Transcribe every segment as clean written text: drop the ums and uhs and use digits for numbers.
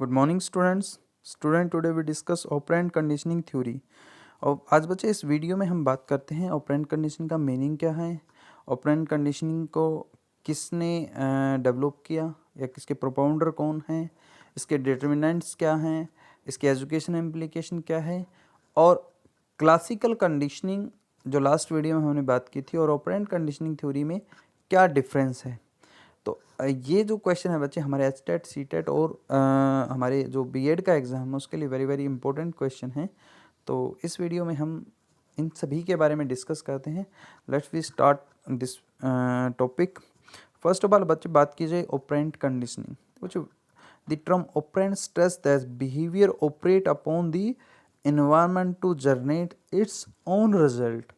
Good morning student today we discuss operant conditioning theory. और आज बच्चे इस वीडियो में हम बात करते हैं ऑपरेंट कंडीशनिंग का मीनिंग क्या है, ऑपरेंट कंडीशनिंग को किसने डेवलप किया या किसके प्रोपाउंडर कौन हैं, इसके डिटर्मिनेंट्स क्या हैं, इसके एजुकेशन इम्प्लीकेशन क्या है, और क्लासिकल कंडीशनिंग जो लास्ट वीडियो में हमने बात की थी और ऑपरेंट कंडीशनिंग थ्योरी में क्या डिफरेंस है। तो ये जो क्वेश्चन है बच्चे हमारे एच टेट सी टेट और हमारे जो बीएड का एग्ज़ाम है उसके लिए वेरी वेरी इंपॉर्टेंट क्वेश्चन है। तो इस वीडियो में हम इन सभी के बारे में डिस्कस करते हैं। Let's we start this topic. First of all बच्चे बात की जाए ऑपरेंट कंडीशनिंग। बच्चे the term operant stress that behaviour operate upon the environment to generate its own result.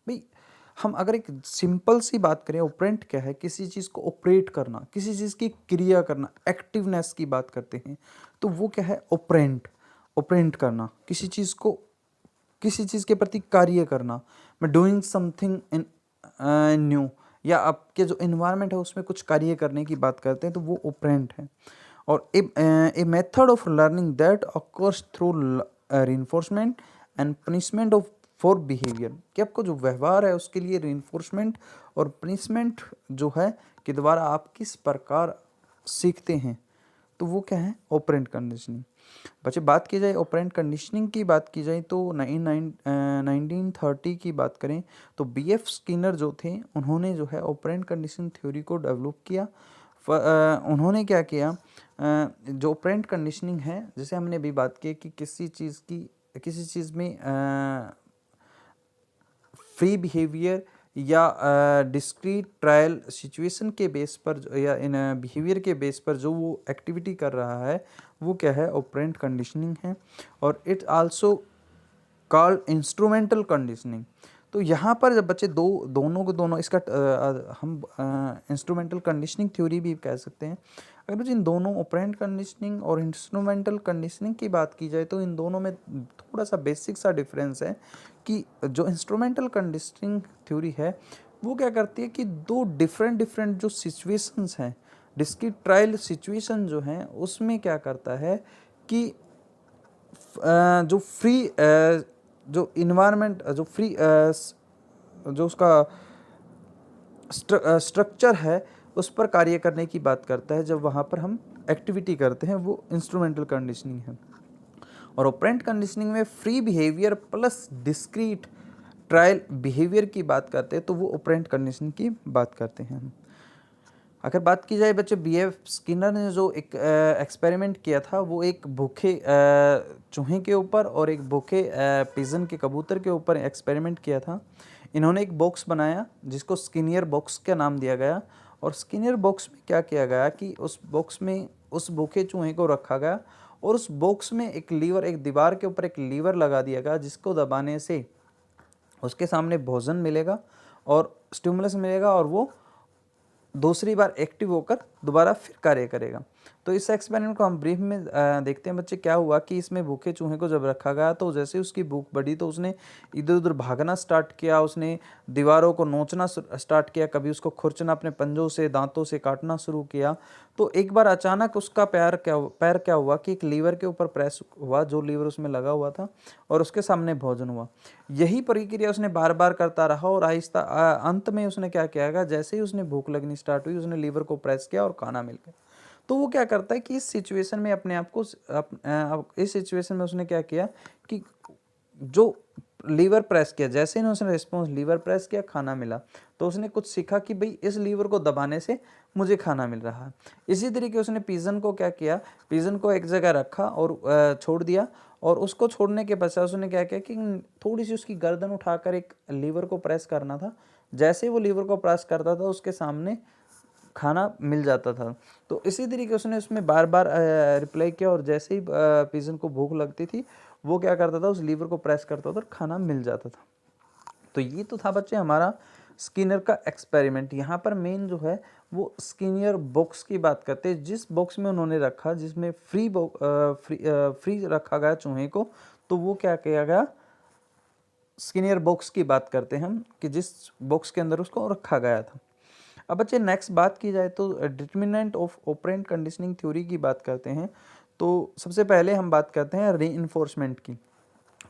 भाई हम अगर एक सिंपल सी बात करें, ऑपरेंट क्या है, किसी चीज़ को ऑपरेट करना, किसी चीज़ की क्रिया करना, एक्टिवनेस की बात करते हैं तो वो क्या है, ऑपरेंट। ऑपरेंट करना, किसी चीज़ को, किसी चीज़ के प्रति कार्य करना, मैं डूइंग समथिंग इन न्यू, या आपके जो इन्वायरमेंट है उसमें कुछ कार्य करने की बात करते हैं तो वो ऑपरेंट है। और a method of learning that occurs through reinforcement and punishment of for behaviour, कि आपको जो व्यवहार है उसके लिए reinforcement और पनिशमेंट जो है कि द्वारा आप किस प्रकार सीखते हैं, तो वो क्या है, ऑपरेंट कंडीशनिंग। बच्चे बात की जाए ऑपरेंट कंडीशनिंग की बात की जाए तो 1930 की बात करें तो बीएफ स्किनर जो थे उन्होंने जो है ऑपरेंट कंडीशनिंग थ्योरी को डेवलप किया। उन्होंने क्या किया, जो ऑपरेंट कंडीशनिंग है, जैसे हमने अभी बात की कि किसी चीज़ में फ्री बिहेवियर या डिस्क्रीट ट्रायल सिचुएशन के बेस पर या इन बिहेवियर के बेस पर जो वो एक्टिविटी कर रहा है वो क्या है, ऑपरेंट कंडीशनिंग है। और it also called instrumental conditioning. तो यहाँ पर जब बच्चे दोनों को दोनों इसका हम इंस्ट्रूमेंटल कंडीशनिंग थ्योरी भी कह सकते हैं। अगर बच्चे इन दोनों ऑपरेंट कंडीशनिंग और इंस्ट्रूमेंटल कंडीशनिंग की बात की जाए तो इन दोनों में थोड़ा सा बेसिक सा डिफरेंस है कि जो इंस्ट्रूमेंटल कंडीशनिंग थ्योरी है वो क्या करती है कि दो डिफरेंट डिफरेंट जो सिचुएशंस हैं, डिस्क्रीट ट्रायल सिचुएशन जो हैं, उसमें क्या करता है कि जो फ्री जो इन्वायरमेंट जो फ्री जो उसका स्ट्रक्चर है उस पर कार्य करने की बात करता है। जब वहाँ पर हम एक्टिविटी करते हैं वो इंस्ट्रूमेंटल कंडीशनिंग है। और ऑपरेंट कंडीशनिंग में free behaviour plus discrete trial behaviour की बात करते हैं तो वो ऑपरेंट कंडीशनिंग की बात करते हैं हम। अगर बात की जाए बच्चे बीएफ स्किनर ने जो एक एक्सपेरिमेंट किया था वो एक भूखे चूहे के ऊपर और एक भूखे पिजन के कबूतर के ऊपर एक्सपेरिमेंट किया था। इन्होंने एक बॉक्स बनाया जिसको स्किनियर बॉक्स का नाम दिया गया। और स्किनियर बॉक्स में क्या किया गया कि उस बॉक्स में उस भूखे चूहे को रखा गया और उस बॉक्स में एक लीवर, एक दीवार के ऊपर एक लीवर लगा दिया गया जिसको दबाने से उसके सामने भोजन मिलेगा और स्टिमुलस मिलेगा और वो दूसरी बार एक्टिव होकर दोबारा फिर कार्य करेगा। तो इस एक्सपेरिमेंट को हम ब्रीफ में देखते हैं बच्चे। क्या हुआ कि इसमें भूखे चूहे को जब रखा गया तो जैसे उसकी भूख बढ़ी तो उसने इधर उधर भागना स्टार्ट किया, उसने दीवारों को नोचना स्टार्ट किया, कभी उसको खुरचना, अपने पंजों से दांतों से काटना शुरू किया। तो एक बार अचानक उसका पैर क्या हुआ कि एक लीवर के ऊपर प्रेस हुआ, जो लीवर उसमें लगा हुआ था, और उसके सामने भोजन हुआ। यही प्रक्रिया उसने बार बार करता रहा और आहिस्ता अंत में उसने क्या किया, जैसे ही उसने भूख लगनी स्टार्ट हुई उसने लीवर को प्रेस किया और खाना मिल गया। तो वो क्या करता है कि इस सिचुएशन में अपने आप को इस सिचुएशन में उसने क्या किया कि जो लीवर प्रेस किया, जैसे ही उसने रिस्पॉन्स लीवर प्रेस किया, खाना मिला, तो उसने कुछ सीखा कि भाई इस लीवर को दबाने से मुझे खाना मिल रहा है। इसी तरीके उसने पिजन को क्या किया, पिजन को एक जगह रखा और छोड़ दिया। और उसको छोड़ने के पश्चात उसने क्या किया कि थोड़ी सी उसकी गर्दन उठाकर एक लीवर को प्रेस करना था। जैसे ही वो लीवर को प्रेस करता था उसके सामने खाना मिल जाता था। तो इसी तरीके उसने उसमें बार बार रिप्लाई किया और जैसे ही पिजन को भूख लगती थी वो क्या करता था, उस लीवर को प्रेस करता था और खाना मिल जाता था। तो ये तो था बच्चे हमारा स्किनर का एक्सपेरिमेंट। यहाँ पर मेन जो है वो स्किनियर बॉक्स की बात करते हैं, जिस बॉक्स में उन्होंने रखा, जिसमें फ्री रखा गया चूहे को, तो वो क्या किया गया, स्किनियर बॉक्स की बात करते हैं हम कि जिस बॉक्स के अंदर उसको रखा गया था। अब बच्चे नेक्स्ट बात की जाए तो determinant of operand conditioning theory की बात करते हैं। तो सबसे पहले हम बात करते हैं रीइंफोर्समेंट की।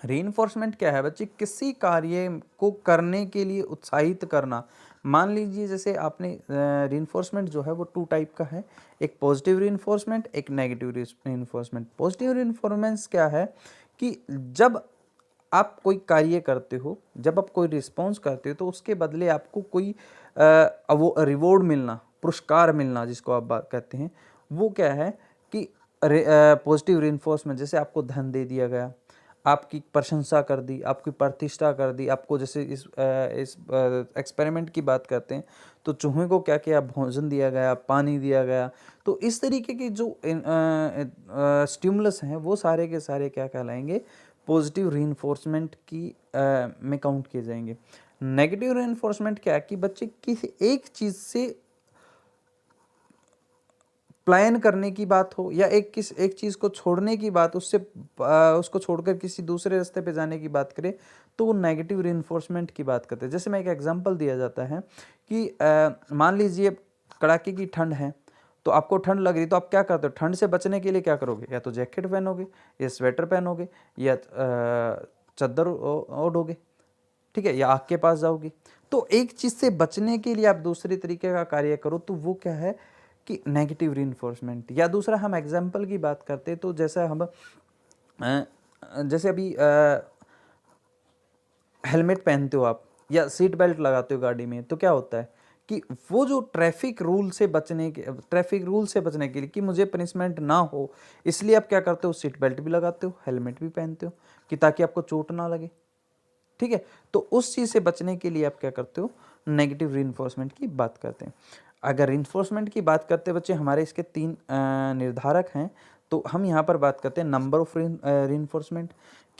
रीइंफोर्समेंट क्या है बच्चे? किसी कार्य को करने के लिए उत्साहित करना। मान लीजिए जैसे आपने रीइंफोर्समेंट जो है वो 2 टाइप का है, एक पॉजिटिव रीइंफोर्समेंट, एक नेगेटिव रीइंफोर्समेंट। पॉजिटिव रीइंफोर्समेंट क्या है कि जब आप कोई कार्य करते हो, जब आप कोई रिस्पॉन्स करते हो तो उसके बदले आपको कोई वो रिवॉर्ड मिलना, पुरस्कार मिलना जिसको आप बात कहते हैं, वो क्या है कि पॉजिटिव रीइंफोर्समेंट। जैसे आपको धन दे दिया गया, आपकी प्रशंसा कर दी, आपकी प्रतिष्ठा कर दी, आपको जैसे इस एक्सपेरिमेंट की बात करते हैं तो चूहे को क्या किया, भोजन दिया गया, पानी दिया गया। तो इस तरीके के जो स्टिमुलस हैं वो सारे के सारे क्या कहलाएंगे, पॉजिटिव रीइंफोर्समेंट की में काउंट किए जाएंगे। नेगेटिव रीइंफोर्समेंट क्या है कि बच्चे किसी एक चीज़ से प्लान करने की बात हो या एक चीज़ को छोड़ने की बात, उससे उसको छोड़कर किसी दूसरे रास्ते पे जाने की बात करें तो वो नेगेटिव रीइंफोर्समेंट की बात करते हैं। जैसे मैं एक एग्जांपल दिया जाता है कि मान लीजिए कड़ाके की ठंड है, तो आपको ठंड लग रही तो आप क्या करते हो? ठंड से बचने के लिए क्या करोगे? या तो जैकेट पहनोगे, या स्वेटर पहनोगे, या चादर ओढ़ोगे, ठीक है, या आग के पास जाओगे। तो एक चीज़ से बचने के लिए आप दूसरे तरीके का कार्य करो तो वो क्या है कि नेगेटिव रीइंफोर्समेंट। या दूसरा हम एग्जाम्पल की बात करते तो जैसा हम जैसे अभी हेलमेट पहनते हो आप या सीट बेल्ट लगाते हो गाड़ी में, तो क्या होता है कि वो जो ट्रैफिक रूल से बचने के लिए कि मुझे पनिशमेंट ना हो, इसलिए आप क्या करते हो? सीट बेल्ट भी लगाते हो, हेलमेट भी पहनते हो कि ताकि आपको चोट ना लगे, ठीक है। तो उस चीज़ से बचने के लिए आप क्या करते हो? नेगेटिव रीइंफोर्समेंट की बात करते हैं। अगर रीइंफोर्समेंट की बात करते बच्चे, हमारे इसके 3 निर्धारक हैं। तो हम यहाँ पर बात करते हैं नंबर ऑफ रीइंफोर्समेंट,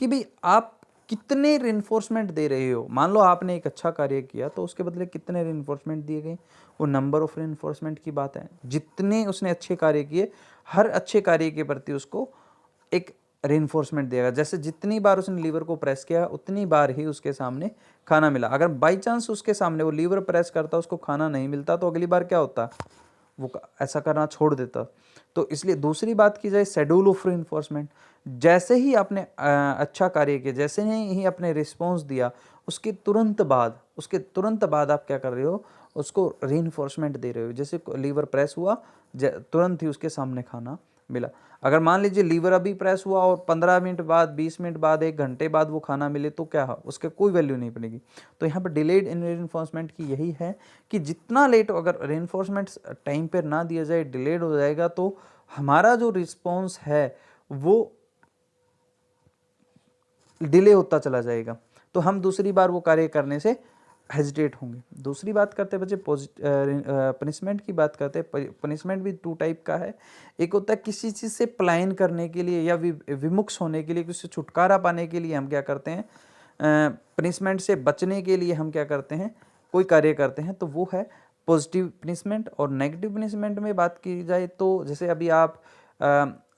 कि भाई आप कितने रीइंफोर्समेंट दे रहे हो। मान लो आपने एक अच्छा कार्य किया तो उसके बदले कितने रीइंफोर्समेंट दिए गए, वो नंबर ऑफ रीइंफोर्समेंट की बात है। जितने उसने अच्छे कार्य किए, हर अच्छे कार्य के प्रति उसको एक रीइंफोर्समेंट देगा। जैसे जितनी बार उसने लीवर को प्रेस किया उतनी बार ही उसके सामने खाना मिला। अगर बाई चांस उसके सामने वो लीवर प्रेस करता, उसको खाना नहीं मिलता, तो अगली बार क्या होता? वो ऐसा करना छोड़ देता। तो इसलिए दूसरी बात की जाए शेड्यूल ऑफ रीइंफोर्समेंट, जैसे ही आपने अच्छा कार्य किया, जैसे ही आपने रिस्पॉन्स दिया, उसके तुरंत बाद आप क्या कर रहे हो? उसको रीइंफोर्समेंट दे रहे हो। जैसे लीवर प्रेस हुआ, तुरंत ही उसके सामने खाना मिला। अगर मान लीजिए लीवर अभी प्रेस हुआ और 15 मिनट बाद, 20 मिनट बाद, 1 घंटे बाद वो खाना मिले, तो क्या है? उसके कोई वैल्यू नहीं बनेगी। तो यहाँ पर डिलेड इन रीइंफोर्समेंट की यही है कि जितना लेट, अगर रीइंफोर्समेंट टाइम पर ना दिया जाए, डिलेड हो जाएगा, तो हमारा जो रिस्पॉन्स है वो डिले होता चला जाएगा। तो हम दूसरी बार वो कार्य करने से हेजिटेट होंगे। दूसरी बात करते हैं बच्चे पनिशमेंट की बात करते हैं। पनिशमेंट भी 2 टाइप का है। एक होता है किसी चीज़ से पलायन करने के लिए या विमुक्त होने के लिए, किसी से छुटकारा पाने के लिए हम क्या करते हैं? पनिशमेंट से बचने के लिए हम क्या करते हैं? कोई कार्य करते हैं, तो वो है पॉजिटिव पनिशमेंट। और नेगेटिव पनिशमेंट में बात की जाए तो जैसे अभी आप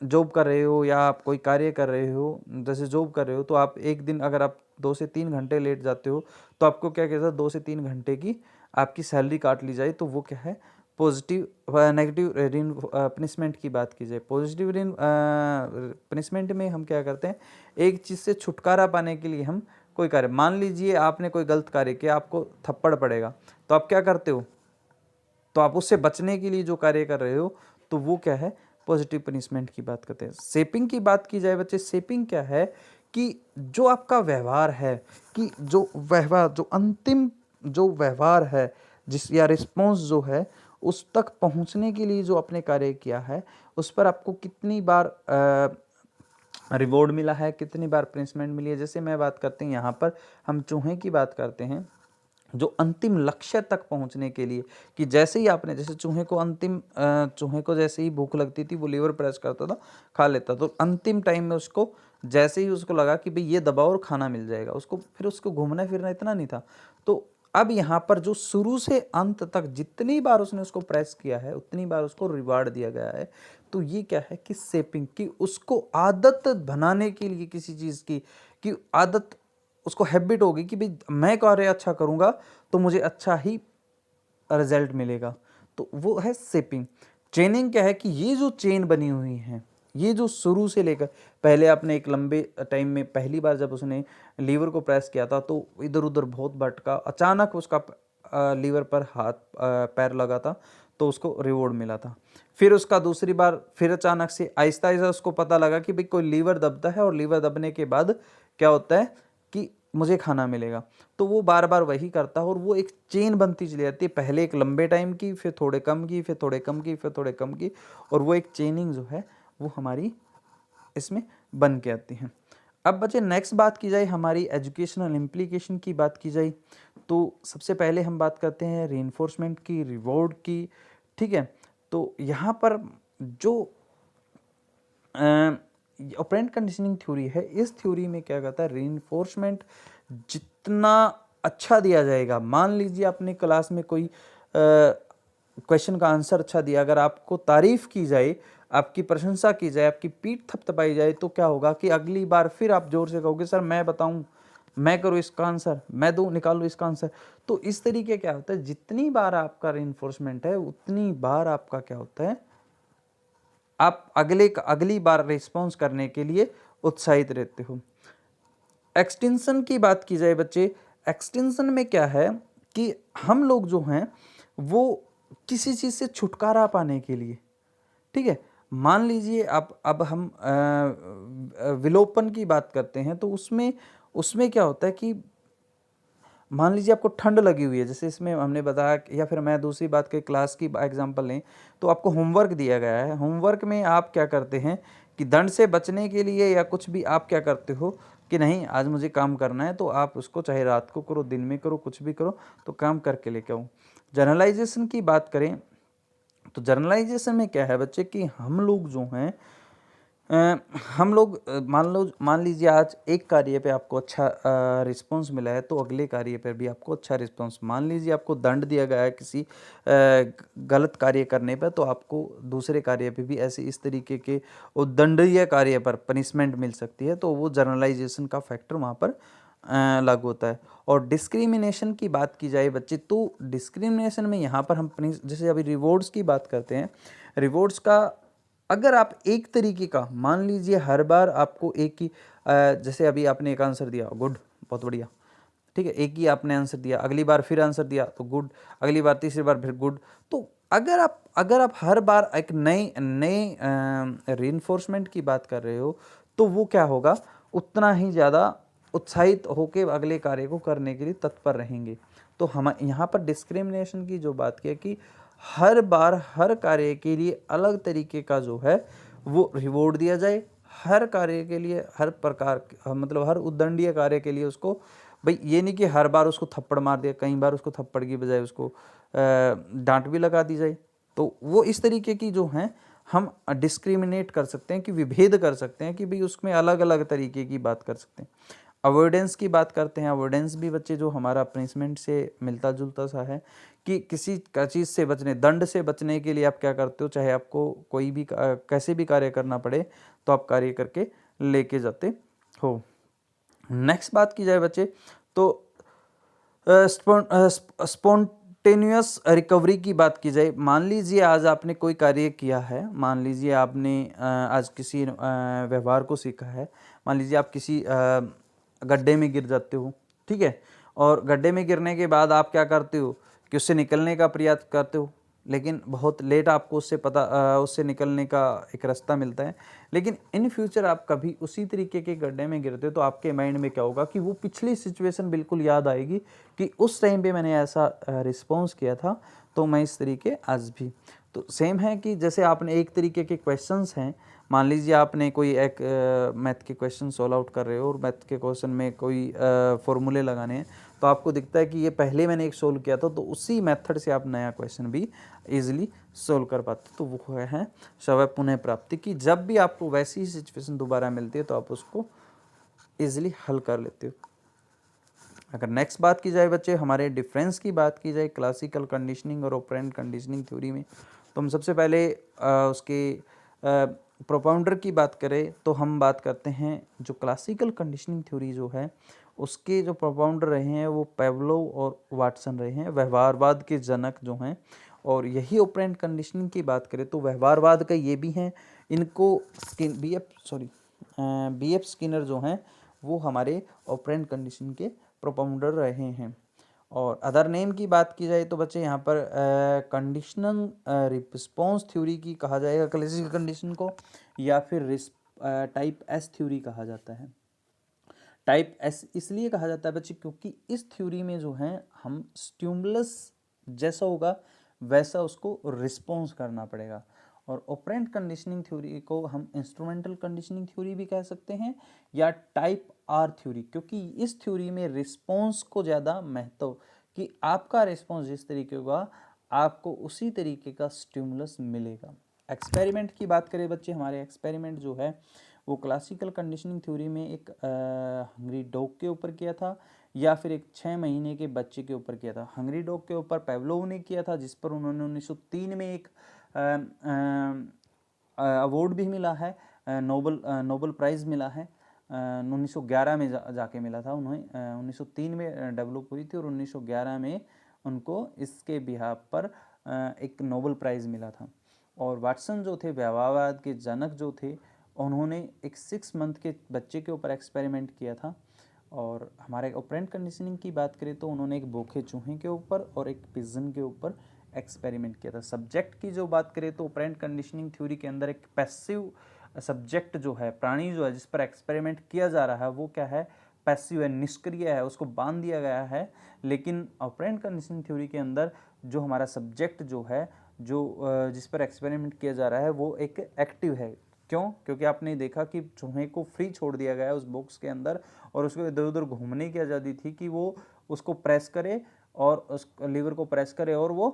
जॉब कर रहे हो या आप कोई कार्य कर रहे हो, जैसे जॉब कर रहे हो, तो आप एक दिन अगर आप 2 से 3 घंटे लेट जाते हो तो आपको क्या कहता है? 2 से 3 घंटे की आपकी सैलरी काट ली जाए, तो वो क्या है? पॉजिटिव नेगेटिव पनिशमेंट की बात की जाए। पॉजिटिव पनिशमेंट में हम क्या करते हैं? एक चीज़ से छुटकारा पाने के लिए हम कोई कार्य, मान लीजिए आपने कोई गलत कार्य किया, आपको थप्पड़ पड़ेगा, तो आप क्या करते हो? तो आप उससे बचने के लिए जो कार्य कर रहे हो, तो वो क्या है? पॉजिटिव पनिशमेंट की बात करते हैं। शेपिंग की बात की जाए बच्चे, शेपिंग क्या है कि जो आपका व्यवहार है, कि जो अंतिम जो व्यवहार है, जिस या रिस्पॉन्स जो है, उस तक पहुंचने के लिए जो आपने कार्य किया है, उस पर आपको कितनी बार रिवॉर्ड मिला है, कितनी बार पनिशमेंट मिली है। जैसे मैं बात करते हैं, यहाँ पर हम चूहे की बात करते हैं, जो अंतिम लक्ष्य तक पहुंचने के लिए, कि जैसे ही आपने, जैसे चूहे को जैसे ही भूख लगती थी, वो लीवर प्रेस करता था, खा लेता। तो अंतिम टाइम में उसको, जैसे ही उसको लगा कि भाई ये दबाओ और खाना मिल जाएगा, फिर उसको घूमना फिरना इतना नहीं था। तो अब यहाँ पर जो शुरू से अंत तक जितनी बार उसने उसको प्रेस किया है, उतनी बार उसको रिवार्ड दिया गया है। तो ये क्या है कि शेपिंग, कि उसको आदत बनाने के लिए किसी चीज़ की, कि आदत, उसको हैबिट होगी कि भाई मैं कार्य अच्छा करूँगा तो मुझे अच्छा ही रिजल्ट मिलेगा। तो वो है शेपिंग। चेनिंग क्या है कि ये जो चेन बनी हुई है, ये जो शुरू से लेकर पहले आपने एक लंबे टाइम में पहली बार जब उसने लीवर को प्रेस किया था तो इधर उधर बहुत भटका, अचानक उसका लीवर पर हाथ पैर लगा था तो उसको रिवॉर्ड मिला था। फिर उसका दूसरी बार फिर अचानक से आहिस्ता आहिस्ता उसको पता लगा कि भाई कोई लीवर दबता है और लीवर दबने के बाद क्या होता है कि मुझे खाना मिलेगा। तो वो बार बार वही करता है और वो एक चेन बनती चली जाती है, पहले एक लंबे टाइम की, फिर थोड़े कम की, फिर थोड़े कम की, फिर थोड़े कम की, और वो एक चेनिंग जो है वो हमारी इसमें बन के आती है। अब बच्चे नेक्स्ट बात की जाए, हमारी एजुकेशनल इम्प्लीकेशन की बात की जाए, तो सबसे पहले हम बात करते हैं रीइंफोर्समेंट की, रिवॉर्ड की। ठीक है, तो यहाँ पर जो ऑपरेंट कंडीशनिंग थ्योरी है, इस थ्योरी में क्या कहता है, रीइंफोर्समेंट जितना अच्छा दिया जाएगा, मान लीजिए आपने क्लास में कोई क्वेश्चन का आंसर अच्छा दिया, अगर आपको तारीफ की जाए, आपकी प्रशंसा की जाए, आपकी पीठ थपथपाई जाए, तो क्या होगा कि अगली बार फिर आप जोर से कहोगे सर मैं बताऊं, मैं करूँ इसका आंसर, मैं दूं, निकालूं इसका आंसर। तो इस तरीके क्या होता है, जितनी बार आपका रीइंफोर्समेंट है उतनी बार आपका क्या होता है, आप अगली बार रिस्पॉन्स करने के लिए उत्साहित रहते हो। एक्सटेंशन की बात की जाए बच्चे, एक्सटेंशन में क्या है कि हम लोग जो हैं वो किसी चीज़ से छुटकारा पाने के लिए, ठीक है, मान लीजिए अब हम विलोपन की बात करते हैं, तो उसमें उसमें क्या होता है कि मान लीजिए आपको ठंड लगी हुई है, जैसे इसमें हमने बताया, या फिर मैं दूसरी बात के क्लास की एग्जांपल लें, तो आपको होमवर्क दिया गया है, होमवर्क में आप क्या करते हैं कि दंड से बचने के लिए या कुछ भी आप क्या करते हो कि नहीं आज मुझे काम करना है, तो आप उसको चाहे रात को करो, दिन में करो, कुछ भी करो, तो काम करके लेके आओ। जर्नलाइजेशन की बात करें तो जर्नलाइजेशन में क्या है बच्चे कि हम लोग जो हैं हम लोग मान लीजिए आज एक कार्य पे आपको अच्छा रिस्पांस मिला है, तो अगले कार्य पर भी आपको अच्छा रिस्पांस, मान लीजिए आपको दंड दिया गया है किसी गलत कार्य करने पर, तो आपको दूसरे कार्य पे भी ऐसे इस तरीके के उद्दंडनीय कार्य पर पनिशमेंट मिल सकती है, तो वो जर्नलाइजेशन का फैक्टर वहाँ पर लागू होता है। और डिस्क्रिमिनेशन की बात की जाए बच्चे, तो डिस्क्रिमिनेशन में यहाँ पर हम जैसे अभी रिवॉर्ड्स की बात करते हैं, रिवॉर्ड्स का अगर आप एक तरीके का मान लीजिए हर बार आपको एक ही जैसे अभी आपने एक आंसर दिया, गुड, बहुत बढ़िया, ठीक है, एक ही आपने आंसर दिया, अगली बार फिर आंसर दिया तो गुड, अगली बार तीसरी बार फिर गुड, तो अगर आप हर बार एक नए नए रीइंफोर्समेंट की बात कर रहे हो, तो वो क्या होगा, उतना ही ज़्यादा उत्साहित होकर अगले कार्य को करने के लिए तत्पर रहेंगे। तो हम यहाँ पर डिस्क्रिमिनेशन की जो बात की कि हर बार हर कार्य के लिए अलग तरीके का जो है वो रिवॉर्ड दिया जाए, हर कार्य के लिए हर प्रकार मतलब हर उद्दंडीय कार्य के लिए उसको, भाई ये नहीं कि हर बार उसको थप्पड़ मार दिया, कई बार उसको थप्पड़ की बजाय उसको डांट भी लगा दी जाए। तो वो इस तरीके की जो हैं हम डिस्क्रिमिनेट कर सकते हैं, कि विभेद कर सकते हैं, कि भाई उसमें अलग अलग तरीके की बात कर सकते हैं। अवॉइडेंस की बात करते हैं, अवॉइडेंस भी बच्चे जो हमारा पनिशमेंट से मिलता जुलता सा है, कि किसी का चीज़ से बचने, दंड से बचने के लिए आप क्या करते हो, चाहे आपको कोई भी कैसे भी कार्य करना पड़े, तो आप कार्य करके लेके जाते हो। नेक्स्ट बात की जाए बच्चे, तो स्पॉन्टेनियस रिकवरी की बात की जाए, मान लीजिए आज आपने कोई कार्य किया है, मान लीजिए आपने आज किसी व्यवहार को सीखा है, मान लीजिए आप किसी गड्ढे में गिर जाते हो, ठीक है, और गड्ढे में गिरने के बाद आप क्या करते हो कि उससे निकलने का प्रयास करते हो, लेकिन बहुत लेट आपको उससे निकलने का एक रास्ता मिलता है। लेकिन इन फ्यूचर आप कभी उसी तरीके के गड्ढे में गिरते हो, तो आपके माइंड में क्या होगा कि वो पिछली सिचुएशन बिल्कुल याद आएगी कि उस टाइम पे मैंने ऐसा रिस्पॉन्स किया था, तो मैं इस तरीके आज भी। तो सेम है कि जैसे आपने एक तरीके के क्वेश्चंस हैं, मान लीजिए आपने कोई एक मैथ के क्वेश्चन सॉल्व आउट कर रहे हो, और मैथ के क्वेश्चन में कोई फॉर्मूले लगाने हैं, तो आपको दिखता है कि ये पहले मैंने एक सोल्व किया था, तो उसी मेथड से आप नया क्वेश्चन भी इजीली सोल्व कर पाते। तो वो है स्वयं पुनः प्राप्ति की, जब भी आपको वैसी सिचुएशन दोबारा मिलती है तो आप उसको इजीली हल कर लेते हो। अगर नेक्स्ट बात की जाए बच्चे, हमारे डिफरेंस की बात की जाए क्लासिकल कंडीशनिंग और ऑपरेंट कंडीशनिंग थ्योरी में, तो हम सबसे पहले उसके प्रोपाउंडर की बात करें, तो हम बात करते हैं जो क्लासिकल कंडीशनिंग थ्योरी जो है, उसके जो प्रोपाउंडर रहे हैं वो पेवलोव और वाटसन रहे हैं, व्यवहारवाद के जनक जो हैं। और यही ऑपरेंट कंडीशनिंग की बात करें तो व्यवहारवाद का ये भी है इनको बी एफ स्किनर जो हैं वो हमारे ऑपरेंट कंडीशन के प्रोपाउंडर रहे हैं। और अदर नेम की बात की जाए तो बच्चे यहाँ पर कंडीशनल रिस्पॉन्स थ्योरी की कहा जाएगा क्लासिकल कंडीशन को, या फिर टाइप एस थ्योरी कहा जाता है। टाइप एस इसलिए कहा जाता है बच्चे क्योंकि इस थ्योरी में जो है हम स्टिमुलस जैसा होगा वैसा उसको रिस्पॉन्स करना पड़ेगा। और ऑपरेंट कंडीशनिंग थ्योरी को हम इंस्ट्रूमेंटल कंडीशनिंग थ्योरी भी कह सकते हैं या टाइप आर थ्योरी, क्योंकि इस थ्योरी में रिस्पॉन्स को ज़्यादा महत्व कि आपका रिस्पॉन्स जिस तरीके होगा आपको उसी तरीके का स्टिमुलस मिलेगा। एक्सपेरिमेंट की बात करें बच्चे, हमारे एक्सपेरिमेंट जो है वो क्लासिकल कंडीशनिंग थ्योरी में एक हंगरी डॉग के ऊपर किया था या फिर एक 6 महीने के बच्चे के ऊपर किया था। हंगरी डॉग के ऊपर पेवलोव ने किया था, जिस पर उन्होंने 1903 में एक अवार्ड भी मिला है, नोबल प्राइज़ मिला है। 1911 में जाके मिला था उन्हें। 1903 में डेवलप हुई थी और 1911 में उनको इसके बिहाफ पर एक नोबल प्राइज़ मिला था। और वाटसन जो थे व्यवहारवाद के जनक जो थे, उन्होंने एक 6 मंथ के बच्चे के ऊपर एक्सपेरिमेंट किया था। और हमारे ऑपरेंट कंडीशनिंग की बात करें तो उन्होंने एक बोखे चूहे के ऊपर और एक पिजन के ऊपर एक्सपेरिमेंट किया था। सब्जेक्ट की जो बात करें तो ऑपरेंट कंडीशनिंग थ्योरी के अंदर एक पैसिव सब्जेक्ट जो है, प्राणी जो है जिस पर एक्सपेरिमेंट किया जा रहा है वो क्या है, पैसिव है, निष्क्रिय है, उसको बांध दिया गया है। लेकिन ऑपरेंट कंडीशनिंग थ्योरी के अंदर जो हमारा सब्जेक्ट जो है, जो जिस पर एक्सपेरिमेंट किया जा रहा है वो एक एक्टिव है। क्यों? क्योंकि आपने देखा कि चूहे को फ्री छोड़ दिया गया है उस बॉक्स के अंदर और उसको इधर उधर घूमने की आज़ादी थी कि वो उसको प्रेस करे और उस लीवर को प्रेस करे और वो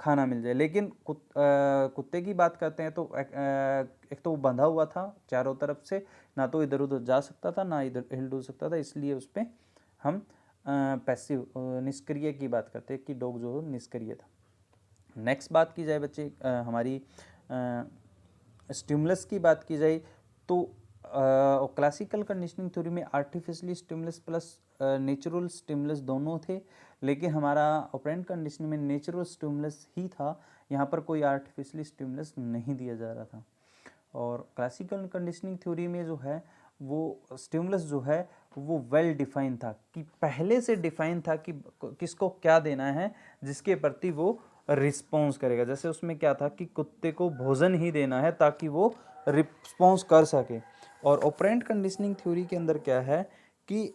खाना मिल जाए। लेकिन कुत्ते की बात करते हैं तो एक तो वो बंधा हुआ था चारों तरफ से, ना तो इधर उधर जा सकता था ना इधर हिल डुल सकता था, इसलिए उस पर हम पैसिव निष्क्रिय की बात करते हैं कि डॉग जो निष्क्रिय था। नेक्स्ट बात की जाए बच्चे हमारी स्टिमुलस की बात की जाए तो क्लासिकल कंडीशनिंग थ्योरी में artificially stimulus plus natural stimulus दोनों थे, लेकिन हमारा ऑपरेंट कंडीशनिंग में नेचुरल स्टिमुलस ही था, यहाँ पर कोई आर्टिफिशियली स्टिमुलस नहीं दिया जा रहा था। और क्लासिकल कंडीशनिंग थ्योरी में जो है वो स्टिमुलस जो है वो वेल डिफाइन था, कि पहले से डिफाइन था कि किसको क्या देना है जिसके प्रति वो रिस्पॉन्स करेगा। जैसे उसमें क्या था कि कुत्ते को भोजन ही देना है ताकि वो रिस्पॉन्स कर सके। और ऑपरेंट कंडीशनिंग थ्योरी के अंदर क्या है कि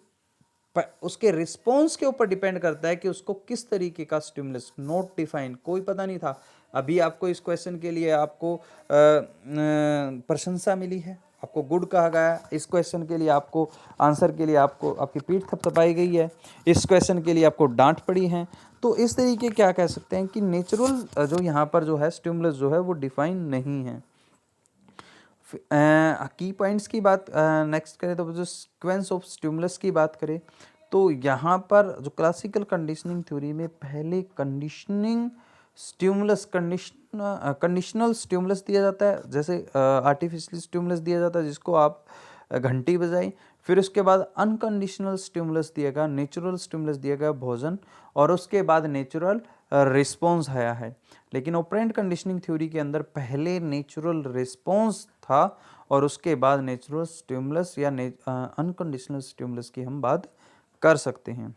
उसके रिस्पॉन्स के ऊपर डिपेंड करता है कि उसको किस तरीके का स्टिमुलस, नॉट डिफाइन, कोई पता नहीं था। अभी आपको इस क्वेश्चन के लिए आपको प्रशंसा मिली है, आपको गुड कहा गया, इस क्वेश्चन के लिए आपको आंसर के लिए आपको आपकी पीठ थपथपाई गई है, इस क्वेश्चन के लिए आपको डांट पड़ी है। तो इस तरीके क्या कह सकते हैं कि नेचुरल जो यहाँ पर जो है स्टिमुलस जो है वो डिफाइन नहीं है। की पॉइंट्स की बात नेक्स्ट करें तो जो सीक्वेंस ऑफ स्टिमुलस की बात करें तो यहाँ पर जो क्लासिकल कंडीशनिंग थ्योरी में पहले कंडीशनिंग स्टिमुलस कंडीशनल स्टिमुलस दिया जाता है, जैसे आर्टिफिशियल स्टिमुलस दिया जाता है जिसको आप घंटी बजाई, फिर उसके बाद अनकंडीशनल स्टिमुलस दिया गया, नेचुरल स्टिमुलस दिया गया भोजन, और उसके बाद नेचुरल रिस्पॉन्स आया है। लेकिन ऑपरेंट कंडीशनिंग थ्योरी के अंदर पहले नेचुरल रिस्पॉन्स था और उसके बाद नेचुरल स्टिमुलस या अनकंडीशनल स्टिमुलस की हम बात कर सकते हैं।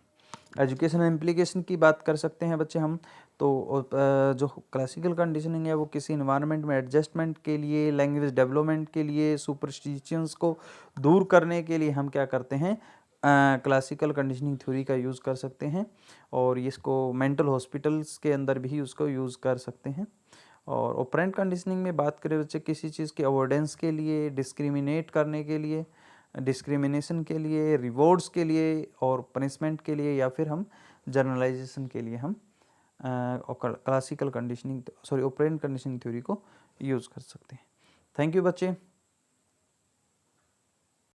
एजुकेशन इम्प्लीकेशन की बात कर सकते हैं बच्चे हम तो जो क्लासिकल कंडीशनिंग है वो किसी इन्वायरमेंट में एडजस्टमेंट के लिए, लैंग्वेज डेवलपमेंट के लिए, सुपरस्टिशंस को दूर करने के लिए हम क्या करते हैं, क्लासिकल कंडीशनिंग थ्योरी का यूज़ कर सकते हैं। और इसको मेंटल हॉस्पिटल्स के अंदर भी उसको यूज़ कर सकते हैं। और ऑपरेंट कंडीशनिंग में बात करें बच्चे किसी चीज़ के अवॉइडेंस के लिए, डिस्क्रिमिनेट करने के लिए, डिस्क्रिमिनेशन के लिए, रिवॉर्ड्स के लिए और पनिशमेंट के लिए, या फिर हम जनरलाइजेशन के लिए हम classical conditioning operand conditioning theory को यूज़ कर सकते हैं। थैंक यू बच्चे।